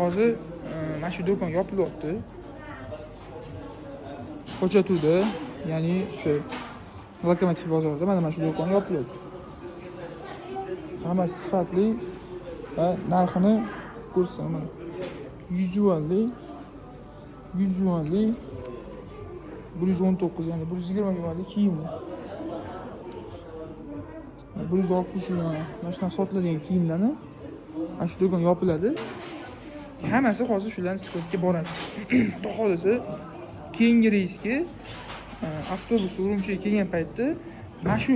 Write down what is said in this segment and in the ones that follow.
hozir mana shu do'kon yopilyapti. Ko'cha turdi, ya'ni o'sha Lokomotiv bozorida mana shu do'kon yopilyapti. Hammasi sifatli va narxini ko'rsam mana 100 yuanlik 119, ya'ni 120 yuanlik kiyimlar. 160 yuan mana shunaqa sotiladigan kiyimlarni mana shu do'kon yopiladi. Hammasi hozir shularni skladga boradi. Xudo xolisa keyingi reysga avtobus Urumchiga kelgan paytda mana shu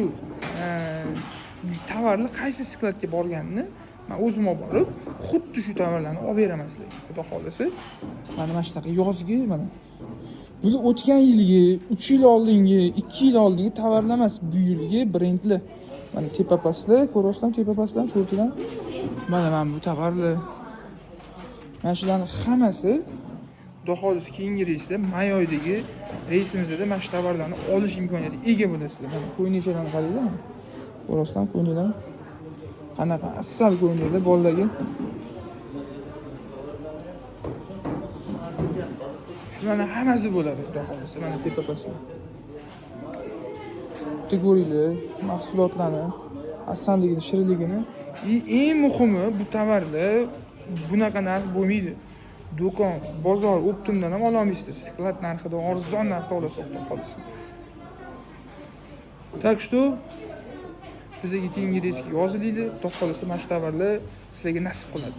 tovarlar qaysi skladga borganini men o'zim olib borib, xuddi shu tovarlarni olib beraman sizlarga. Xudo xolisa mana shunaqa yozgi mana bular o'tgan yilgi, 3 yil oldingi, 2 yil oldingi tovarlar emas, bu yilgi brendlar. Mana tepa-pastlar, ko'ryapsizlarmi tepa-pastlar, shortidan. Mana bu tovarlar. Mana shularning hammasi Xudo xolisa keyingi reysda, may oyidagi reysimizda mana shu tovarlarni olish imkoniyatiga ega bo'lasizlar. Mana ko'ynakchalarni qaranglar. Ko'ryapsizlarmi ko'ynaklarni? Qanaqa asal ko'ynaklar bolalarga. Shularning hammasi bo'ladi, Xudo xolisa. Mana tepa-pastlar. Ko'ringlar, mahsulotlarni, asalligini, shirinligini. Eng muhimi bu tovarlar bunaqa narx bo'lmaydi. Do'kon, bozor, optimdan ham ololmaysizlar. Sklad narxidan arzon narxda olasiz, Xudo xolisa. Так что bizga keyingi reysga yozilinglar. Xudo xolisa mana shu tovarlar sizlarga nasib qiladi.